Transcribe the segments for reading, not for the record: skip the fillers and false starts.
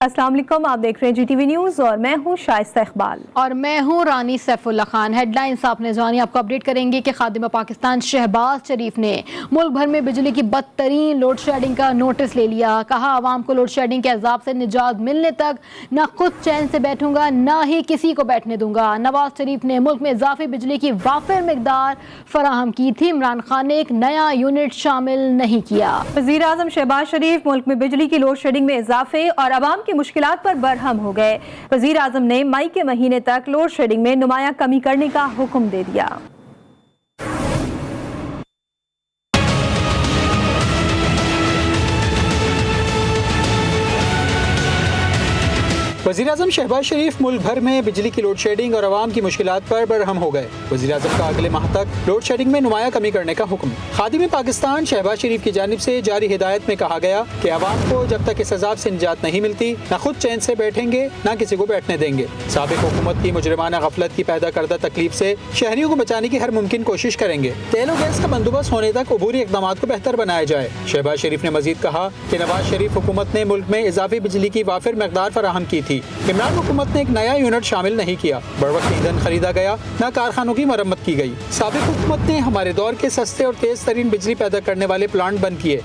अस्सलाम वालेकुम, आप देख रहे हैं GTV न्यूज़ और मैं हूं शाइस्ता इकबाल और मैं हूं रानी सैफुल्ला खान। हेडलाइंस आपने जानी, आपको अपडेट करेंगे कि खादिम पाकिस्तान शहबाज शरीफ ने मुल्क भर में बिजली की बदतरीन लोड शेडिंग का नोटिस ले लिया। कहा, आवाम को लोड शेडिंग के अजाब से निजात मिलने तक न खुद चैन से बैठूंगा न ही किसी को बैठने दूंगा। नवाज शरीफ ने मुल्क में इजाफी बिजली की वाफिर मिकदार फराहम की थी, इमरान खान ने एक नया यूनिट शामिल नहीं किया। वज़ीर आज़म शहबाज शरीफ मुल्क में बिजली की लोड शेडिंग में इजाफे और आवाम की मुश्किलात पर बरहम हो गए। वज़ीर आज़म ने मई के महीने तक लोड शेडिंग में नुमाया कमी करने का हुक्म दे दिया। वज़ीर-ए-आज़म शहबाज शरीफ मुल्क भर में बिजली की लोड शेडिंग और आवाम की मुश्किलात पर बरहम हो गए। वज़ीर-ए-आज़म का अगले माह तक लोड शेडिंग में नुमाया कमी करने का हुक्म। खादिम पाकिस्तान शहबाज शरीफ की जानिब से जारी हिदायत में कहा गया कि आवाम को जब तक इस अजाब से निजात नहीं मिलती न खुद चैन से बैठेंगे न किसी को बैठने देंगे। साबिक हुकूमत की मुजरिमाना गफलत की पैदा करदा तकलीफ से शहरियों को बचाने की हर मुमकिन कोशिश करेंगे। तेल और गैस का बंदोबस्त होने तक अबूरी इक़दामात को बेहतर बनाया जाए। शहबाज शरीफ ने मजीद कहा कि नवाज शरीफ हुकूमत ने मुल्क में इजाफी बिजली की वाफिर मकदार फराहम की थी। इमरान हुकूमत ने एक नया यूनिट शामिल नहीं किया। बड़वक्त ईंधन खरीदा गया, न कारखानों की मरम्मत की गई। साबिक हुकूमत ने हमारे दौर के सस्ते और तेज तरीन बिजली पैदा करने वाले प्लांट बंद किए।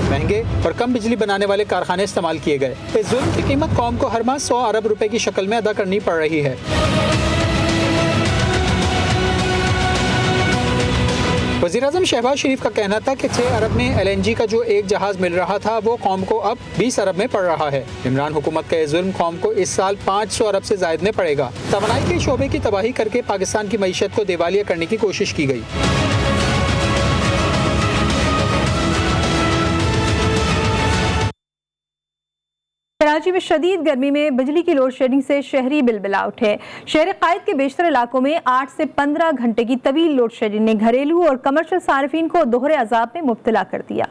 महंगे और कम बिजली बनाने वाले कारखाने इस्तेमाल किए गए। इस जुल्म की कीमत कौम को हर माह 100 अरब रुपए की शक्ल में अदा करनी पड़ रही है। वज़ीर-ए-आज़म शहबाज शरीफ का कहना था कि 6 अरब में LNG का जो एक जहाज मिल रहा था वो कौम को अब 20 अरब में पड़ रहा है। इमरान हुकूमत का ये जुल्म कौम को इस साल 500 अरब से ज़ायद में पड़ेगा। तवानाई के शोबे की तबाही करके पाकिस्तान की मईशत को दिवालिया करने की कोशिश की गई। कराची में शदीद गर्मी में बिजली की लोड शेडिंग से शहरी बिलबिला उठे। शहर कायद के बेशतर इलाकों में 8 से 15 घंटे की तवील लोड शेडिंग ने घरेलू और कमर्शियल सार्फिन को दोहरे अजाब में मुब्तला कर दिया।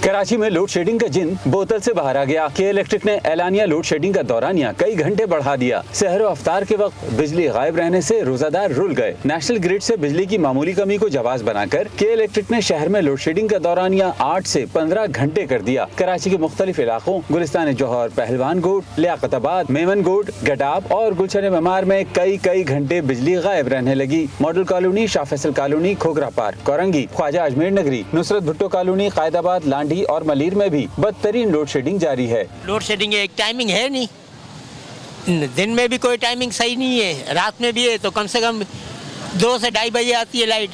कराची में लोड शेडिंग का जिन बोतल से बाहर आ गया। के इलेक्ट्रिक ने एलानिया लोड शेडिंग का दौरानिया कई घंटे बढ़ा दिया। सहर व अफ्तार के वक्त बिजली गायब रहने से रोजादार रुल गए। नेशनल ग्रिड से बिजली की मामूली कमी को जवाब बनाकर के इलेक्ट्रिक ने शहर में लोड शेडिंग का दौरानिया 8 से 15 घंटे कर दिया। कराची के मुख्तलिफ इलाकों गुलिस्तान जौहर, पहलवान गोट, लियाकताबाद, मेमन गोट, गडाब और गुलशन मेमार में कई घंटे बिजली गायब रहने लगी। Model colony, Shah Faisal colony, Khokhrapar, Korangi, Khwaja Ajmer Nagri, Nusrat Bhutto colony, Quaidabad, Landhi और मलीर में भी बदतरीन लोड शेडिंग जारी है। लोड शेडिंग एक टाइमिंग है नहीं, दिन में भी कोई टाइमिंग सही नहीं है, रात में भी है तो कम से कम 2 से 2:30 बजे आती है लाइट,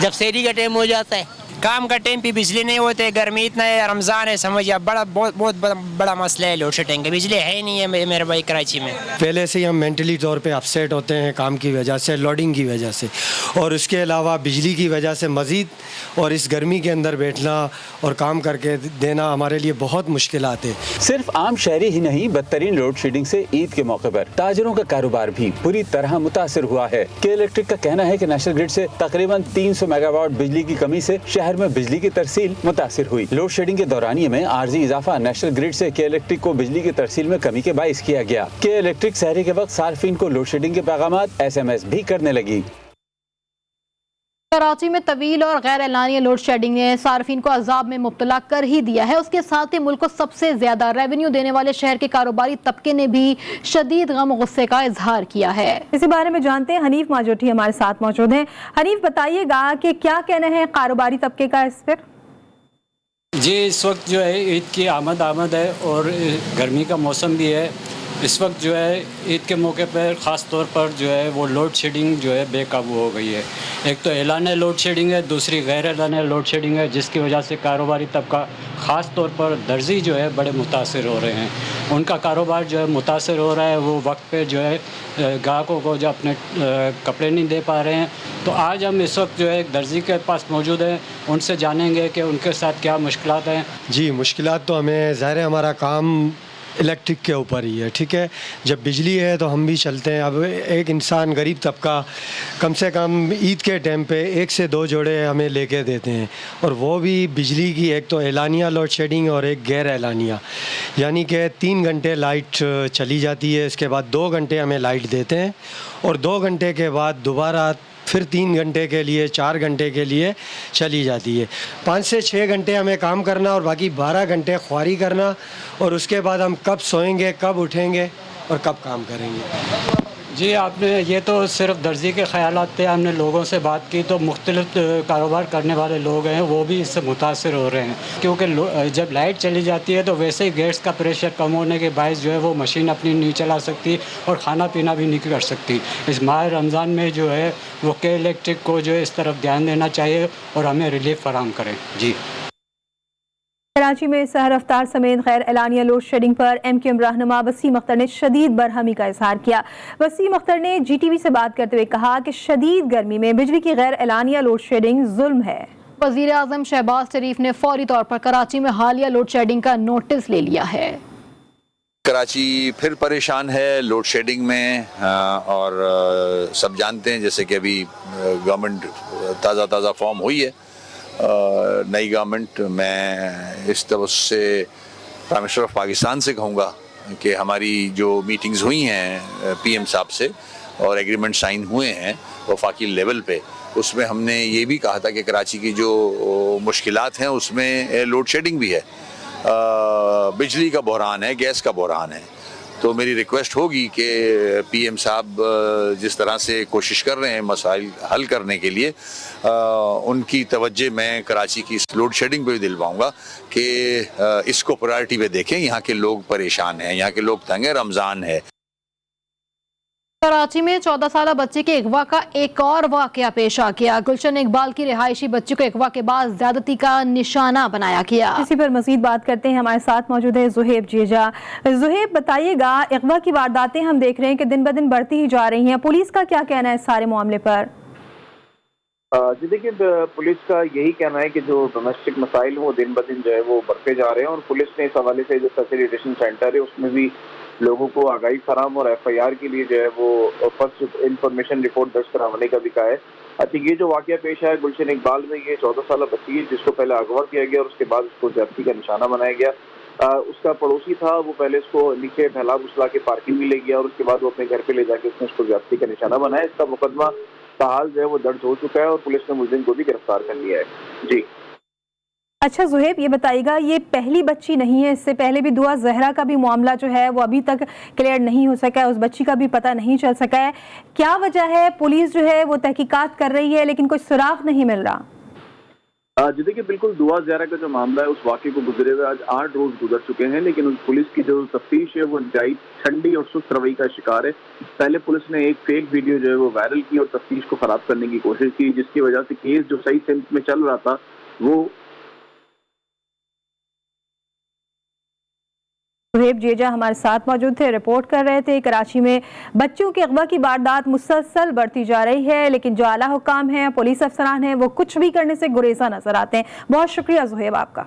जब शहरी का टाइम हो जाता है। काम का टाइम पे बिजली नहीं होते, गर्मी इतना है, रमज़ान है, समझिए बहुत बड़ा मसला है लोड शेडिंग का। बिजली है ही नहीं है मेरे भाई कराची में। पहले से ही हम मेंटली तौर पे अपसेट होते हैं काम की वजह से, लोडिंग की वजह से, और उसके अलावा बिजली की वजह से मज़ीद, और इस गर्मी के अंदर बैठना और काम करके देना हमारे लिए बहुत मुश्किलात है। सिर्फ आम शहरी ही नहीं, बदतरीन लोड शेडिंग से ईद के मौके पर ताजरों का कारोबार भी बुरी तरह मुतासिर हुआ है। के इलेक्ट्रिक का कहना है कि नेशनल ग्रिड से तकरीबन 300 मेगावाट बिजली की कमी से शहर में बिजली की तरसील मुतासिर हुई। लोड शेडिंग के दौरानिये में आर्जी इजाफा नेशनल ग्रिड से के इलेक्ट्रिक को बिजली की तरसील में कमी के बाइस किया गया। के इलेक्ट्रिक सहरी के वक्त सार्फिन को लोड शेडिंग के पैगामात SMS भी करने लगी। कराची में तवील और गैर एलानिया लोड शेडिंग ने सार्फिन को अजाब में मुब्तला कर ही दिया है। उसके साथ ही मुल्क को सबसे ज्यादा रेवेन्यू देने वाले शहर के कारोबारी तबके ने भी शदीद गम और गुस्से का इजहार किया है। इसी बारे में जानते हैं, हनीफ माजोठी हमारे साथ मौजूद हैं। हनीफ, बताइएगा कि क्या कहना है कारोबारी तबके का इस पर? जी, इस वक्त जो है ईद की आमद है और गर्मी का मौसम भी है। इस वक्त जो है ईद के मौके पर ख़ास तौर पर जो है वो लोड शेडिंग जो है बेकाबू हो गई है। एक तो एलानिया लोड शेडिंग है, दूसरी गैर एलानिया लोड शेडिंग है, जिसकी वजह से कारोबारी तबका ख़ास तौर पर दर्जी जो है बड़े मुतासिर हो रहे हैं। उनका कारोबार जो है मुतासिर हो रहा है, वो वक्त पे जो है ग्राहकों को जो अपने कपड़े नहीं दे पा रहे हैं। तो आज हम इस वक्त जो है एक दर्जी के पास मौजूद हैं, उनसे जानेंगे कि उनके साथ क्या मुश्किलात हैं। जी, मुश्किलात तो हमें ज़ाहिर है, हमारा काम इलेक्ट्रिक के ऊपर ही है, ठीक है। जब बिजली है तो हम भी चलते हैं। अब एक इंसान गरीब तबका कम से कम ईद के टाइम पे 1 से 2 जोड़े हमें लेके देते हैं, और वो भी बिजली की एक तो एलानिया लोड शेडिंग और एक गैर एलानिया, यानी कि 3 घंटे लाइट चली जाती है, इसके बाद 2 घंटे हमें लाइट देते हैं और 2 घंटे के बाद दोबारा फिर 3 घंटे के लिए 4 घंटे के लिए चली जाती है। 5 से 6 घंटे हमें काम करना और बाकी 12 घंटे ख्वारी करना, और उसके बाद हम कब सोएंगे, कब उठेंगे और कब काम करेंगे। जी, आपने ये तो सिर्फ दर्जी के ख्यालात थे। हमने लोगों से बात की तो मुख्तलिफ कारोबार करने वाले लोग हैं वो भी इससे मुतासर हो रहे हैं, क्योंकि जब लाइट चली जाती है तो वैसे ही गैस का प्रेशर कम होने के बायस जो है वो मशीन अपनी नहीं चला सकती और ख़ाना पीना भी नहीं कर सकती। इस माह रमज़ान में जो है वो के इलेक्ट्रिक को जो है इस तरफ ध्यान देना चाहिए और हमें रिलीफ फराहम करें। जी। कराची में सहर अफ्तार समेत गैर एलानिया लोड शेडिंग पर MQM रहनुमा वसीम अख्तर ने शदीद बरहमी का इजहार किया। वसीम अख्तर ने GTV से बात करते हुए कहा कि शदीद गर्मी में बिजली की गैर एलानिया लोड शेडिंग जुल्म है। वज़ीर आज़म शहबाज शरीफ ने फौरी तौर पर कराची में हालिया लोड शेडिंग का नोटिस ले लिया है। कराची फिर परेशान है लोड शेडिंग में, और सब जानते हैं जैसे कि अभी गवर्नमेंट ताज़ा फॉर्म हुई है, नई गवर्नमेंट। मैं इस तरह से प्राइम मिनिस्टर ऑफ पाकिस्तान से कहूँगा कि हमारी जो मीटिंग्स हुई हैं PM साहब से और एग्रीमेंट साइन हुए हैं वफाकी लेवल पे, उसमें हमने ये भी कहा था कि कराची की जो मुश्किलात हैं उसमें लोड शेडिंग भी है, बिजली का बहरान है, गैस का बहरान है। तो मेरी रिक्वेस्ट होगी कि PM साहब जिस तरह से कोशिश कर रहे हैं मसाइल हल करने के लिए, उनकी तवज्जो मैं कराची की इस लोड शेडिंग पे भी दिलवाऊंगा कि इसको प्रायोरिटी पे देखें। यहाँ के लोग परेशान हैं, यहाँ के लोग तंग हैं, रमज़ान है। कराची में 14 साल बच्चे के अगवा का एक और वाकया पेश आ गया। गुलशन इकबाल की रिहायशी बच्ची को अगवा के बाद ज्यादती का निशाना बनाया गया। इसी पर मजीद बात करते हैं, हमारे साथ मौजूद है ज़ुहैब जेजा। ज़ुहैब, बताइएगा, अगवा की वारदातें हम देख रहे हैं कि दिन ब दिन बढ़ती ही जा रही हैं, पुलिस का क्या कहना है इस सारे मामले पर? जी देखिए, पुलिस का यही कहना है कि जो डोमेस्टिक मसाइल वो दिन ब दिन जो है वो बढ़ते जा रहे हैं, और पुलिस ने इस हवाले से जो फैसिलिटेशन सेंटर है उसमें भी लोगों को आगाही फराम और FIR के लिए जो है वो फर्स्ट इंफॉर्मेशन रिपोर्ट दर्ज करवाने का भी कहा है। अच्छा, ये जो वाकया पेश आया गुलशन इकबाल में, ये 14 साल बच्ची है जिसको पहले अगवा किया गया और उसके बाद उसको ज्यादती का निशाना बनाया गया। उसका पड़ोसी था, वो पहले उसको नीचे फैला फुसला के पार्किंग में ले गया और उसके बाद वो अपने घर पे ले जाके उसने उसको ज्यादती का निशाना बनाया। इसका मुकदमा ताहाल जो है वो दर्ज हो चुका है और पुलिस ने मुलजिम को भी गिरफ्तार कर लिया है। जी। अच्छा ज़ुहैब, ये बताइएगा, ये पहली बच्ची नहीं है, इससे पहले भी दुआ ज़हरा का भी मामला जो है वो अभी तक क्लियर नहीं हो सका है, उस बच्ची का भी पता नहीं चल सका है। क्या वजह है? पुलिस जो है वो तहकीकात कर रही है लेकिन कोई सुराग नहीं मिल रहा। जी देखिए, बिल्कुल दुआ ज़हरा का जो मामला है उस वाक़े को गुजरे हुए आज 8 रोज गुजर चुके हैं, लेकिन उस पुलिस की जो तफ्तीश है वो इंतहाई ठंडी और सुस्त रवैये का शिकार है। पहले पुलिस ने एक फेक वीडियो जो है वो वायरल की और तफ्तीश को खराब करने की कोशिश की, जिसकी वजह से केस जो सही सिमत में चल रहा था वो। ज़ुहैब जेजा हमारे साथ मौजूद थे, रिपोर्ट कर रहे थे। कराची में बच्चों की अगवा की वारदात मुसलसल बढ़ती जा रही है, लेकिन जो आला हुकाम हैं, पुलिस अफसरान हैं, वो कुछ भी करने से गुरेजा नजर आते हैं। बहुत शुक्रिया ज़ुहैब आपका।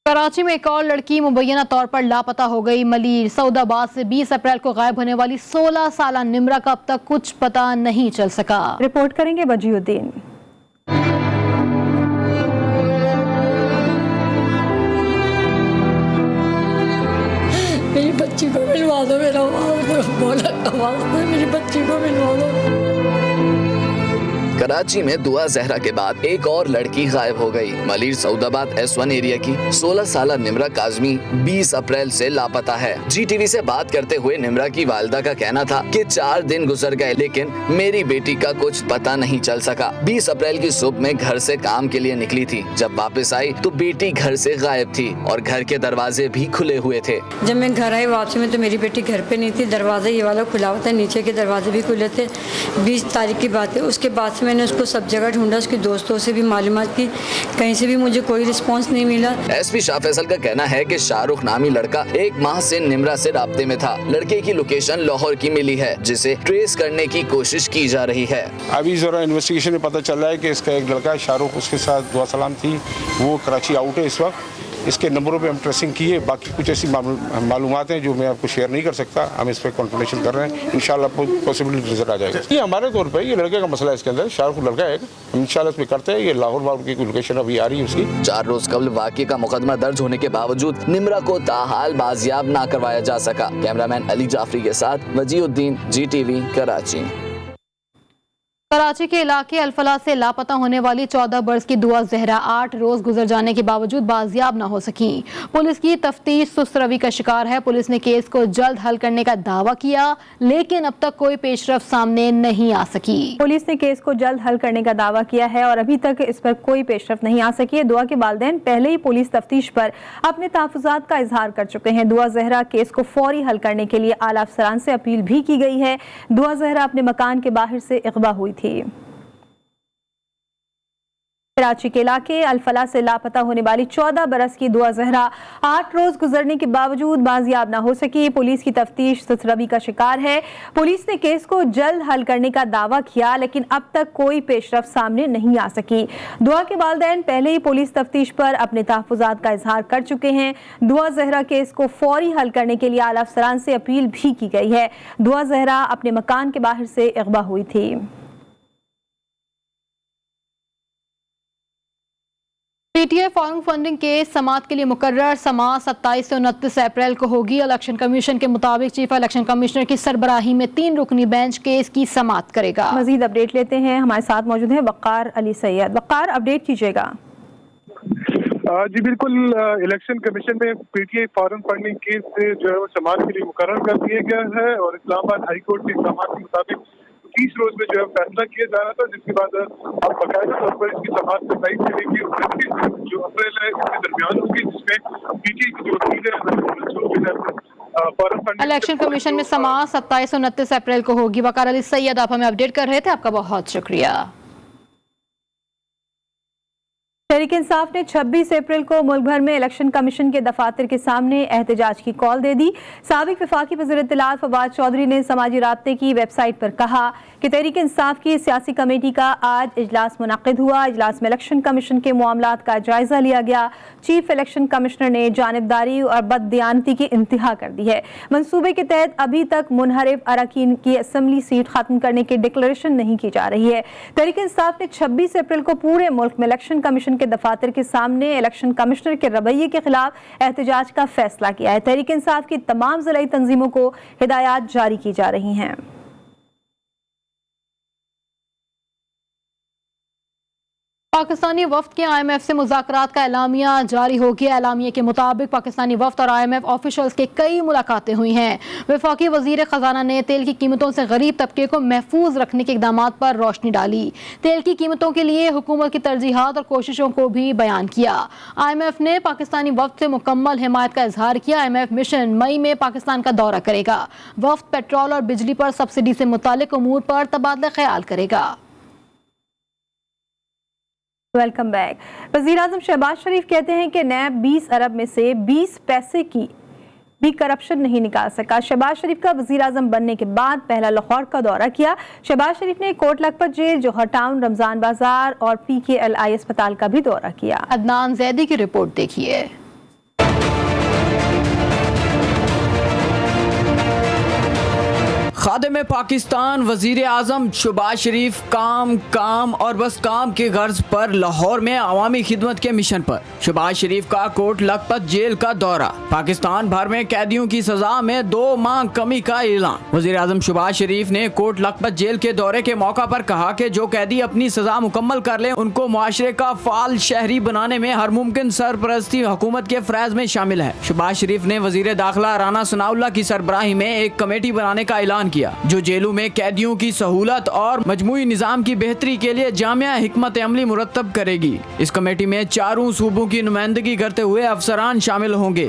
कराची में एक और लड़की मुबैना तौर पर लापता हो गई। मलीर सऊदाबाद से 20 अप्रैल को गायब होने वाली 16 साल निम्रा का अब तक कुछ पता नहीं चल सका। रिपोर्ट करेंगे वजीउद्दीन। मेरी बच्ची को मिलवा दो, मेरा आवाज़ मेरी बच्ची को मिलवा दो। कराची में दुआ जहरा के बाद एक और लड़की गायब हो गई। मलीर सऊदाबाद S1 एरिया की 16 साल निम्रा काजमी 20 अप्रैल से लापता है। GTV से बात करते हुए निम्रा की वालिदा का कहना था कि 4 दिन गुजर गए लेकिन मेरी बेटी का कुछ पता नहीं चल सका। 20 अप्रैल की सुबह में घर से काम के लिए निकली थी। जब वापस आई तो बेटी घर से गायब थी और घर के दरवाजे भी खुले हुए थे। जब मैं घर आई वापसी में तो मेरी बेटी घर पे नहीं थी, दरवाजा ये वाला खुला हुआ था, नीचे के दरवाजे भी खुले थे। 20 तारीख की बात है। उसके बाद से मैंने उसको सब जगह ढूंढा, उसके दोस्तों से भी मालूमात की, कहीं से भी मुझे कोई रिस्पांस नहीं मिला। SP शाह फैसल का कहना है कि शाहरुख नामी लड़का 1 माह से निम्रा से राब्ते में था। लड़के की लोकेशन लाहौर की मिली है जिसे ट्रेस करने की कोशिश की जा रही है। अभी जरा इन्वेस्टिगेशन में पता चल रहा है कि इसका एक लड़का है शाहरुख, उसके साथ दुआ सलाम थी, वो कराची आउट है इस वक्त, इसके नंबरों पे हम ट्रेसिंग किए। बाकी कुछ ऐसी मालूमात हैं जो मैं आपको शेयर नहीं कर सकता, हम इस पर कॉन्फर्मेशन कर रहे हैं। इंशाल्लाह पॉसिबल रिजल्ट आ जाएगा। ये हमारे तौर पर ये लड़के का मसला है, इसके अंदर शाहरुख लड़का है, हम इंशाल्लाह इसमें करते हैं। ये लाहौर वालों की लोकेशन अभी आ रही है उसकी। 4 रोज कबल वाक़े का मुकदमा दर्ज होने के बावजूद निम्रा को ताहाल बाजियाब ना करवाया जा सका। कैमरामैन अली जाफरी के साथ वजीउद्दीन, GTV, कराची। कराची के इलाके अल-फलाह से लापता होने वाली 14 बरस की दुआ जहरा 8 रोज गुजर जाने के बावजूद बाजियाब न हो सकी। पुलिस की तफ्तीश सुस्त रवि का शिकार है। पुलिस ने केस को जल्द हल करने का दावा किया, लेकिन अब तक कोई पेशरफ सामने नहीं आ सकी। पुलिस ने केस को जल्द हल करने का दावा किया है और अभी तक इस पर कोई पेशरफ नहीं आ सकी है। दुआ के वालिदैन पहले ही पुलिस तफ्तीश पर अपने तहफ़्फ़ुज़ात का इजहार कर चुके हैं। दुआ जहरा केस को फौरी हल करने के लिए आला अफसरान से अपील भी की गई है। दुआ जहरा अपने मकान के बाहर से अगवा हुई थी। कराची के इलाके अल-फलाह से लापता होने वाली 14 बरस की दुआ जहरा 8 रोज गुजरने के बावजूद बाजियाब न हो सकी। पुलिस की तफ्तीश सुस्त-रवी का शिकार है। पुलिस ने केस को जल्द हल करने का दावा किया, लेकिन अब तक कोई पेशरफ सामने नहीं आ सकी। दुआ के वालिदैन पहले ही पुलिस तफ्तीश पर अपने तहफ़्फ़ुज़ात का इजहार कर चुके हैं। दुआ जहरा केस को फौरी हल करने के लिए आला अफसरान से अपील भी की गई है। दुआ जहरा अपने मकान के बाहर से अगवा हुई थी। PTI फॉरेन फंडिंग के समात के लिए मुकर्रर समात 27 से 29 अप्रैल को होगी। इलेक्शन कमीशन के मुताबिक चीफ इलेक्शन कमिश्नर की सरबराही में 3 रुकनी बेंच केस की समात करेगा। मजीद अपडेट लेते हैं, हमारे साथ मौजूद हैं वक़ार अली सैयद। वक़ार, अपडेट कीजिएगा। जी बिल्कुल, इलेक्शन कमीशन में PTI फॉरेन फंडिंग केस से जो है वो समात के लिए मुकर्रर कर दिया गया है और इस्लामाबाद हाई कोर्ट के इक़दामात के मुताबिक 30 रोज में जो है फैसला किया जा रहा था, जिसके बाद अब बाकायदा तौर पर इसकी समात 27 से लेकर जो अप्रैल है इसके दरमियान होगी, जिसमें PTI की जो वकील है इलेक्शन कमीशन में समात 27 और 29 अप्रैल को होगी। वक़ार अली सैयद, आप हमें अपडेट कर रहे थे, आपका बहुत शुक्रिया। तहरीक इंसाफ ने 26 अप्रैल को मुल्क भर में इलेक्शन कमीशन के दफातर के सामने एहतजाज की कॉल दे दी। साबिक वफाकी वज़ीर इत्तलात फवाद चौधरी ने समाजी राब्ते की वेबसाइट पर कहा कि तहरीक इंसाफ की सियासी कमेटी का आज इजलास मुनक़िद हुआ। इजलास में इलेक्शन कमीशन के मामलात का जायजा लिया गया। चीफ इलेक्शन कमिश्नर ने जानिबदारी और बददियानती की इंतहा कर दी है। मंसूबे के तहत अभी तक मुनहरिफ अरकान की असम्बली सीट खत्म करने की डिक्लेरेशन नहीं की जा रही है। तहरीक इंसाफ ने 26 अप्रैल को पूरे मुल्क में इलेक्शन कमीशन के दफातर के सामने इलेक्शन कमिश्नर के रवैये के खिलाफ एहतजाज का फैसला किया है। तहरीक इंसाफ की तमाम ज़िलाई तंजीमों को हिदायत जारी की जा रही हैं। पाकिस्तानी वफ्द के IMF से मुज़ाकरात का एलामिया जारी हो गया। एलामिया के मुताबिक पाकिस्तानी वफ्द और IMF ऑफिशल्स के कई मुलाकातें हुई हैं। वफाकी वज़ीर ख़जाना ने तेल की कीमतों से गरीब तबके को महफूज रखने के इक़दामात पर रोशनी डाली। तेल की कीमतों के लिए हुकूमत की तरजीहात और कोशिशों को भी बयान किया। IMF ने पाकिस्तानी वफ्द से मुकम्मल हिमायत का इजहार किया। IMF मिशन मई में पाकिस्तान का दौरा करेगा। वफ्द पेट्रोल और बिजली पर सब्सिडी से मुतालिक उमूर पर तबादला ख्याल करेगा। Welcome back. वज़ीर आज़म शहबाज शरीफ कहते हैं कि नैब 20 अरब में से 20 पैसे की भी करप्शन नहीं निकाल सका। शहबाज शरीफ का वज़ीर आज़म बनने के बाद पहला लाहौर का दौरा किया। शहबाज शरीफ ने कोट लखपत जेल, जौहर टाउन, रमज़ान बाजार और PKLI अस्पताल का भी दौरा किया। अदनान जैदी की रिपोर्ट देखिए। खादिम पाकिस्तान वजीर आज़म शहबाज शरीफ काम और बस काम के गर्ज पर लाहौर में अवामी खिदमत के मिशन पर। शहबाज शरीफ का कोट लखपत जेल का दौरा। पाकिस्तान भर में कैदियों की सजा में 2 माह कमी का ऐलान। वजीर आज़म शहबाज शरीफ ने कोट लखपत जेल के दौरे के मौका पर कहा कि जो कैदी अपनी सजा मुकम्मल कर लें उनको मुआशरे का फाल शहरी बनाने में हर मुमकिन सरपरस्ती हुकूमत के फ़राइज़ में शामिल है। शहबाज शरीफ ने वजीर दाखिला राना सनाउल्लाह की सरबराही में एक कमेटी बनाने का ऐलान किया जो जेलों में कैदियों की सहूलत और मजमूई निज़ाम की बेहतरी के लिए जामिया हिकमत अमली मुरतब करेगी। इस कमेटी में 4 सूबों की नुमाइंदगी करते हुए अफसरान शामिल होंगे।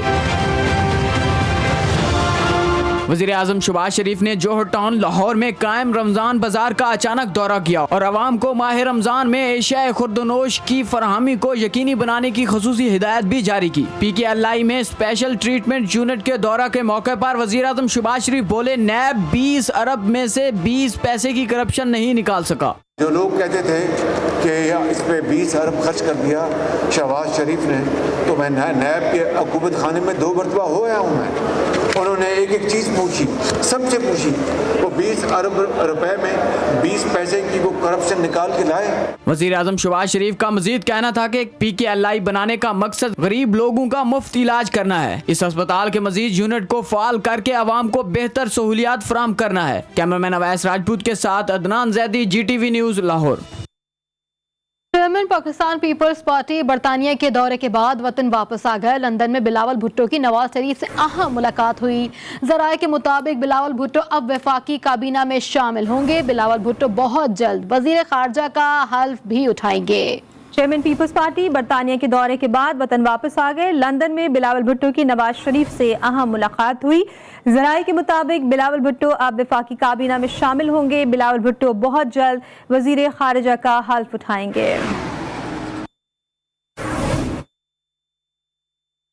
वज़ीर आज़म शहबाज शरीफ ने जोहर टाउन लाहौर में कायम रमजान बाजार का अचानक दौरा किया और आवाम को माह रमजान में एशिया खुर्दनोश की फरहमी को यकीनी बनाने की खुसूसी हिदायत भी जारी की। PKLI में स्पेशल ट्रीटमेंट यूनिट के दौरा के मौके पर वज़ीर आज़म शहबाज शरीफ बोले, नैब 20 अरब में से 20 पैसे की करप्शन नहीं निकाल सका। जो लोग कहते थे कि इस पे 20 अरब खर्च कर दिया शहबाज शरीफ ने, तो मैं नैब के हुकूमत खाने में 2 मरतबा हो आया हूँ मैं। उन्होंने एक एक चीज़ पूछी, सबसे पूछी, वो 20 अरब रुपए में 20 पैसे की वो करप्शन निकाल के लाए। वज़ीर आज़म शहबाज शरीफ का मजीद कहना था कि PKLI बनाने का मकसद गरीब लोगों का मुफ्त इलाज करना है। इस अस्पताल के मजीद यूनिट को फाल करके आवाम को बेहतर सहूलियात फराहम करना है। कैमरामैन अवैस राजपूत के साथ Adnan Zaidi, GTV news Lahore. Chairman Pakistan Peoples Party बरतानिया के दौरे के बाद वतन वापस आ गए। लंदन में बिलावल भुट्टो की नवाज शरीफ से अहम मुलाकात हुई। जराये के मुताबिक बिलावल भुट्टो अब वफाकी काबीना में शामिल होंगे। बिलावल भुट्टो बहुत जल्द वजीर खारजा का हल्फ भी उठाएंगे। चेयरमैन पीपल्स पार्टी बरतानिया के दौरे के बाद वतन वापस आ गए। लंदन में बिलावल भुट्टो की नवाज शरीफ से अहम मुलाकात हुई। जराये के मुताबिक बिलावल भुट्टो अब वफाकी काबीना में शामिल होंगे। बिलावल भुट्टो बहुत जल्द वजीर खारजा का हल्फ उठाएंगे।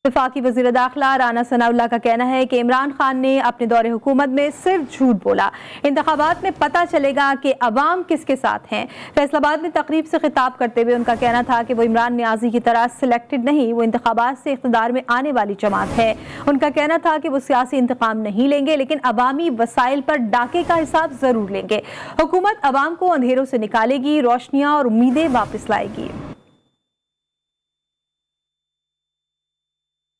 वफाकी वज़ीर दाखिला राना सनाउल्लाह का कहना है कि इमरान खान ने अपने दौरे हुकूमत में सिर्फ झूठ बोला। इंतखाबात में पता चलेगा कि अवाम किसके साथ हैं। फैसलाबाद में तकरीब से खिताब करते हुए उनका कहना था कि वो इमरान नियाजी की तरह सिलेक्टेड नहीं, वो इंतखाबात से इख्तिदार में आने वाली जमात है। उनका कहना था कि वो सियासी इंतकाम नहीं लेंगे, लेकिन अवामी वसाइल पर डाके का हिसाब जरूर लेंगे। हुकूमत अवाम को अंधेरों से निकालेगी, रोशनियां और उम्मीदें वापस लाएगी।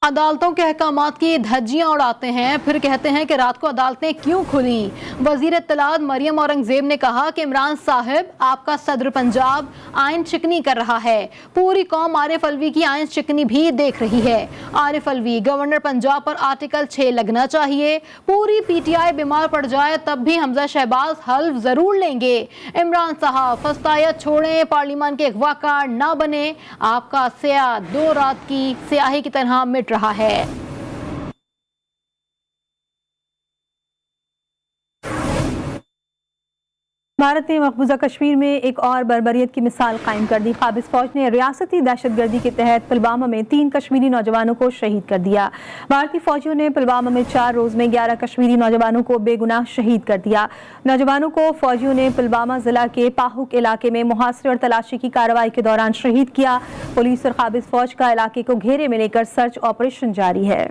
अदालतों के अहकामात की धज्जियां उड़ाते हैं, फिर कहते हैं कि रात को अदालतें क्यों खुली। वजीर इत्तलात मरियम औरंगजेब ने कहा कि इमरान साहब आपका सदर पंजाब आइन चिकनी कर रहा है। पूरी कौम आरिफ अलवी की आइन चिकनी भी देख रही है। आरिफ अलवी गवर्नर पंजाब पर आर्टिकल 6 लगना चाहिए। पूरी PTI बीमार पड़ जाए तब भी हमजा शहबाज हल्फ जरूर लेंगे। इमरान साहब फस्तायत छोड़ें, पार्लियामान के अगवा कार ना बने। आपका स्याह 2 रात की स्याही की तरह मिट रहा है। भारत ने मकबूजा कश्मीर में एक और बर्बरियत की मिसाल कायम कर दी। काबिज फौज ने रियासती दहशतगर्दी के तहत पुलवामा में 3 कश्मीरी नौजवानों को शहीद कर दिया। भारतीय फौजियों ने पुलवामा में 4 रोज में 11 कश्मीरी नौजवानों को बेगुनाह शहीद कर दिया। नौजवानों को फौजियों ने पुलवामा जिला के पाहुक इलाके में मुहासरे और तलाशी की कार्रवाई के दौरान शहीद किया। पुलिस और काबिज फौज का इलाके को घेरे में लेकर सर्च ऑपरेशन जारी है।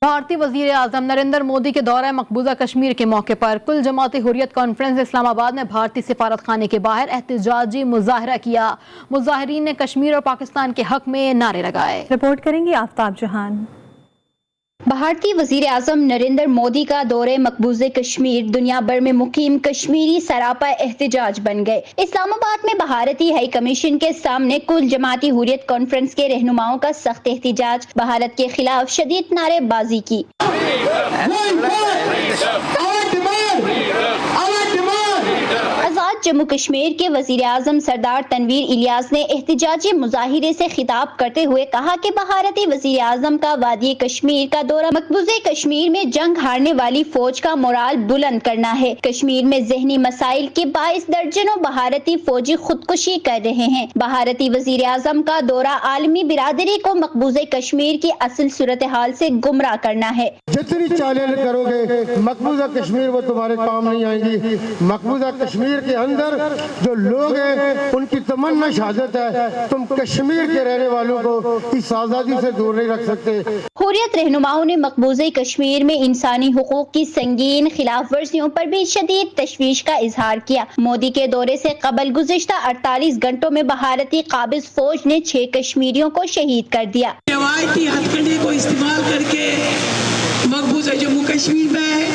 भारतीय वजीर आजम नरेंद्र मोदी के दौरे मकबूजा कश्मीर के मौके पर कुल जमाती हुर्रियत कॉन्फ्रेंस इस्लामाबाद में भारतीय सिफारत खाने के बाहर एहतजाजी मुजाहरा किया। मुजाहिरीन ने कश्मीर और पाकिस्तान के हक में नारे लगाए। रिपोर्ट करेंगी आफ्ताब जहान। भारतीय वजीर आजम नरेंद्र मोदी का दौरे मकबूजे कश्मीर दुनिया भर में मुकीम कश्मीरी सरापा एहतजाज बन गए। इस्लामाबाद में भारतीय हाई कमीशन के सामने कुल जमाती हुर्रियत कॉन्फ्रेंस के रहनुमाओं का सख्त एहतजाज, भारत के खिलाफ शदीद नारेबाजी की। आजाद जम्मू कश्मीर के वजीर आजम सरदार तनवीर इलियास ने एहतजाजी मुजाहिरे से खिताब करते हुए कहा कि भारतीय वजीर आजम का वादी कश्मीर का दौरा मकबूजे कश्मीर में जंग हारने वाली फौज का मोराल बुलंद करना है। कश्मीर में जहनी मसाइल के बाइस दर्जनों भारतीय फौजी खुदकुशी कर रहे हैं। भारतीय वजीर आजम का दौरा आलमी बिरादरी को मकबूजे कश्मीर की असल सूरत हाल से गुमराह करना है। जितनी चालें करोगे मकबूजा कश्मीर वो तुम्हारे काम नहीं आएंगी। मकबूजा कश्मीर के अंदर जो लोग हैं उनकी तमन्ना शहादत है। तुम कश्मीर के रहने वालों को इस आजादी से दूर नहीं रख सकते। हुर्रियत रहनुमाओं ने मकबूजे कश्मीर में इंसानी हुकूक की संगीन खिलाफ वर्जियों पर भी शदीद तशवीश का इजहार किया। मोदी के दौरे से कबल गुज़िश्ता 48 घंटों में भारतीय काबिज फौज ने 6 कश्मीरियों को शहीद कर दिया। रवायती हथकंडे को इस्तेमाल करके मकबूजा जम्मू कश्मीर में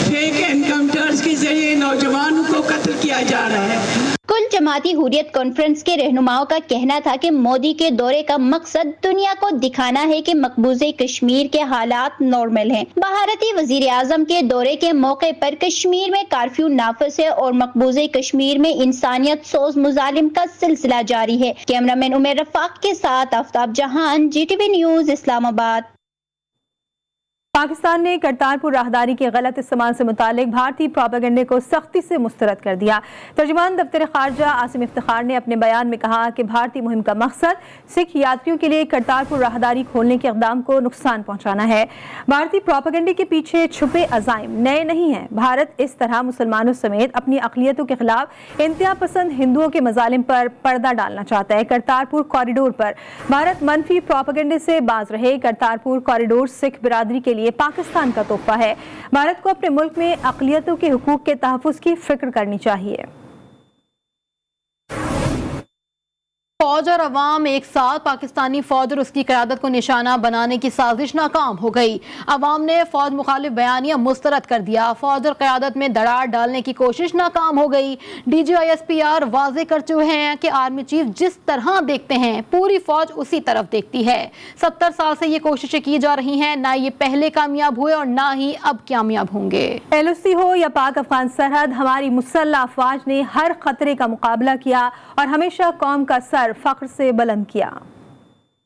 फेक एनकाउंटर्स के जरिए नौजवानों को कत्ल किया जा रहा है। कुल जमाती हुर्रियत कॉन्फ्रेंस के रहनुमाओं का कहना था कि मोदी के दौरे का मकसद दुनिया को दिखाना है कि मकबूजे कश्मीर के हालात नॉर्मल हैं। भारतीय वजीर आजम के दौरे के मौके पर कश्मीर में कर्फ्यू नाफिज है और मकबूजे कश्मीर में इंसानियत सोज मुजालिम का सिलसिला जारी है। कैमरामैन उमर रफाक के साथ आफ्ताब जहान, GTV न्यूज इस्लामाबाद। पाकिस्तान ने करतारपुर राहदारी के गलत इस्तेमाल से मुतालिक भारतीय प्रोपेगेंडे को सख्ती से मुस्तरद कर दिया। तर्जुमान दफ्तर खारजा आसिम इफ्तिखार ने अपने बयान में कहा कि भारतीय मुहिम का मकसद सिख यात्रियों के लिए करतारपुर राहदारी खोलने के इक़दाम को नुकसान पहुंचाना है। भारतीय प्रोपेगेंडे के पीछे छुपे अज़ाइम नए नहीं हैं। भारत इस तरह मुसलमानों समेत अपनी अक़लियतों के खिलाफ इंतहा पसंद हिंदुओं के मजालिम पर पर्दा डालना चाहता है। करतारपुर कॉरिडोर पर भारत मनफी प्रोपेगेंडे से बाज रहे। करतारपुर कॉरिडोर सिख बिरादरी के लिए पाकिस्तान का तोहफा है। भारत को अपने मुल्क में अक़लियतों के हुकूक के तहफ़्फ़ुज़ की फिक्र करनी चाहिए। फौज और अवाम एक साथ पाकिस्तानी फौज और उसकी क़यादत को निशाना बनाने की साजिश नाकाम हो गई। अवाम ने फौज मुखालिफ बयानिया मुस्तरद कर दिया। फौज और क़यादत में दरार डालने की कोशिश नाकाम हो गई। DGISPR वाजे कर चुके हैं कि आर्मी चीफ जिस तरह देखते हैं पूरी फौज उसी तरफ देखती है। 70 साल से ये कोशिशें की जा रही हैं, ना ये पहले कामयाब हुए और ना ही अब कामयाब होंगे। LOC हो या पाक अफगान सरहद, हमारी मुसल्लह अफवाज ने हर खतरे का मुकाबला किया और हमेशा कौम का सर फख्र से बुलंद किया।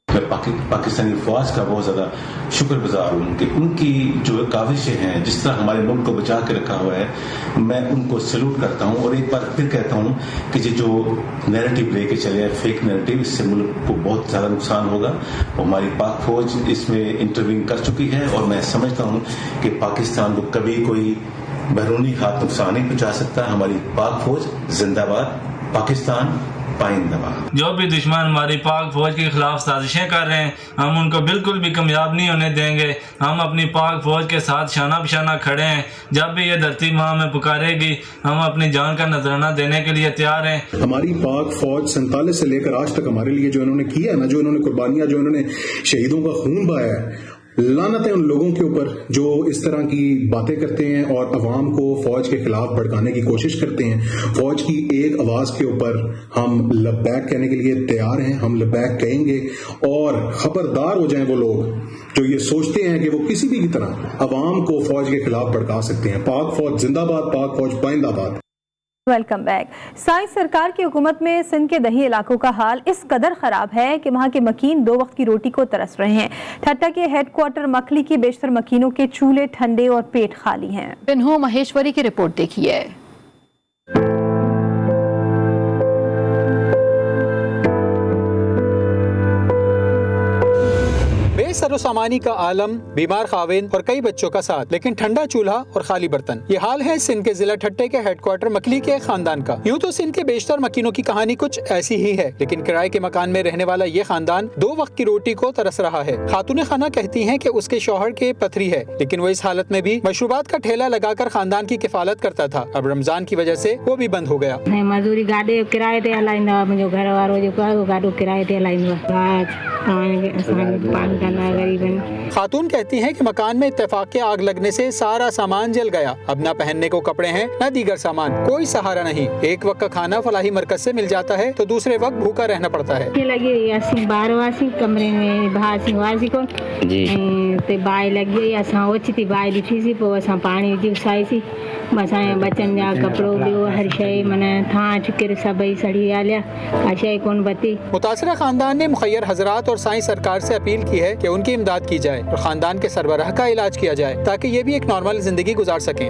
मैं पाकिस्तानी फौज का बहुत ज़्यादा शुक्रगुजार हूँ कि उनकी जो काविशें हैं, जिस तरह हमारे मुल्क को बचा के रखा हुआ है, मैं उनको सैल्यूट करता हूँ। और एक बार फिर कहता हूँ कि जो नैरेटिव लेके चले हैं, फेक नैरेटिव, इससे मुल्क को बहुत ज़्यादा नुकसान होगा। हमारी पाक फौज इसमें इंटरवीन कर चुकी है और मैं समझता हूँ कि पाकिस्तान को कभी कोई बैरूनी हाथ नुकसान नहीं पहुँचा सकता। हमारी पाक फौज जिंदाबाद, पाकिस्तान पाइंदाबाद। जो भी दुश्मन हमारी पाक फौज के खिलाफ साजिशें कर रहे हैं, हम उनको बिल्कुल भी कामयाब नहीं होने देंगे। हम अपनी पाक फौज के साथ शाना बिशाना खड़े हैं। जब भी ये धरती माँ में पुकारेगी, हम अपनी जान का नजराना देने के लिए तैयार हैं। हमारी पाक फौज 47 से लेकर आज तक हमारे लिए जो इन्होंने किया है ना, जो इन्होंने कुर्बानियां, जो इन्होंने शहीदों का खून बहाया है, लानत है उन लोगों के ऊपर जो इस तरह की बातें करते हैं और अवाम को फौज के खिलाफ भड़काने की कोशिश करते हैं। फौज की एक आवाज के ऊपर हम लब्बैक कहने के लिए तैयार हैं। हम लब्बैक कहेंगे और खबरदार हो जाएं वो लोग जो ये सोचते हैं कि वो किसी भी तरह अवाम को फौज के खिलाफ भड़का सकते हैं। पाक फौज जिंदाबाद, पाक फौज पाइंदाबाद। Welcome back. साइंस सरकार की हुकूमत में सिंध के दही इलाकों का हाल इस कदर खराब है कि वहां के मकीन 2 वक्त की रोटी को तरस रहे हैं। ठट्टा के हेडक्वार्टर मखली की बेशतर मकीनों के चूल्हे ठंडे और पेट खाली हैं। बिन्हो महेश्वरी की रिपोर्ट देखिए। सरोसामानी का आलम, बीमार खाविन और कई बच्चों का साथ, लेकिन ठंडा चूल्हा और खाली बर्तन। ये हाल है सिंध के जिला ठट्टे के हेडक्वार्टर मखली के खानदान का। यूँ तो सिंध के बेशतर मकीनों की कहानी कुछ ऐसी ही है, लेकिन किराए के मकान में रहने वाला ये खानदान 2 वक्त की रोटी को तरस रहा है। खातून खाना कहती हैं कि उसके शौहर के पथरी है, लेकिन वो इस हालत में भी मशरूबात का ठेला लगाकर खानदान की किफालत करता था। अब रमजान की वजह से वो भी बंद हो गया। मजदूरी गाड़ी किराए ते हलाईंदा, मुंहिंजो घर वारो जेको गाड़ो किराए ते हलाईंदो। खातून कहती हैं कि मकान में इत्तेफाक के आग लगने से सारा सामान जल गया। अब न पहनने को कपड़े हैं, न दीगर सामान, कोई सहारा नहीं। एक वक्त का खाना फलाही मरकज से मिल जाता है तो दूसरे वक्त भूखा रहना पड़ता है। कमरे में बाई लगी, असां ओचिती बाई ॾिठी सी, पोइ असां पाणी विझी उसाईसीं। असांजे बचनि जा कपिड़ो ॿियो हर शइ माना थांच किर सभई सड़ी हलिया, का शइ कोन बची। मुतासरा खानदान ने मुखैर हजरात और साईं सरकार से अपील की है कि उनकी इमदाद की जाए और खानदान के सरबराह का इलाज किया जाए ताकि ये भी एक नॉर्मल जिंदगी गुजार सकें।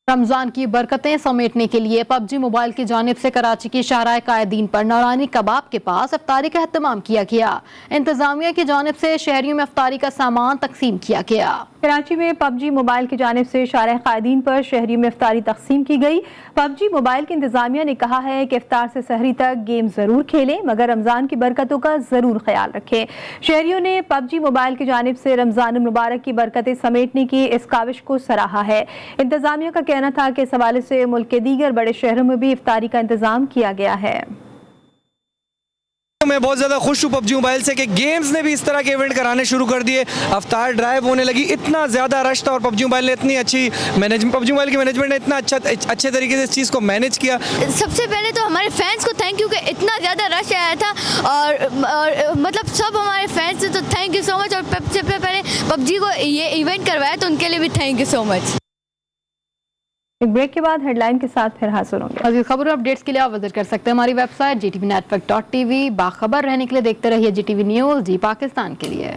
रमजान की बरकतें समेटने के लिए PUBG मोबाइल की जानिब से कराची की शाहराह कायदीन पर नौरानी कबाब के पास इफ्तारी का एहतमाम किया गया। इंतजामिया की जानिब से शहरियों में इफ्तारी का सामान तकसीम किया गया। कराची में PUBG मोबाइल की जानिब से शाहराह कायदीन पर शहरियों में इफ्तारी तकसीम की गई। PUBG मोबाइल की इंतजामिया ने कहा है कि इफ्तार से सहरी तक गेम जरूर खेलें, मगर रमजान की बरकतों का जरूर ख्याल रखें। शहरियों ने PUBG मोबाइल की जानिब से रमजान मुबारक की बरकतें समेटने की इस काविश को सराहा है। इंतजामिया का कहना था कि इस हवाले से मुल्क के दीगर बड़े शहरों में भी इफ्तारी का इंतजाम किया गया है। मैं बहुत ज़्यादा खुश हूँ PUBG मोबाइल से कि गेम्स ने भी इस तरह के इवेंट कराने शुरू कर दिए। अफ्तार ड्राइव होने लगी, इतना ज़्यादा रश था और PUBG मोबाइल ने इतनी अच्छी PUBG मोबाइल की मैनेजमेंट ने इतना अच्छे तरीके से इस चीज़ को मैनेज किया। सबसे पहले तो हमारे फैंस को थैंक यू कि इतना ज़्यादा रश आया था और मतलब सब हमारे फैंस तो थैंक यू सो मच। और सबसे पहले PUBG को ये इवेंट करवाया तो उनके लिए भी थैंक यू सो मच। एक ब्रेक के बाद हेडलाइन के साथ फिर हाजिर होंगे। मज़ीद खबर और अपडेट्स के लिए आप विजिट कर सकते हैं हमारी वेबसाइट GTV Network.tv। बाखबर रहने के लिए देखते रहिए GTV न्यूज़, जी पाकिस्तान के लिए।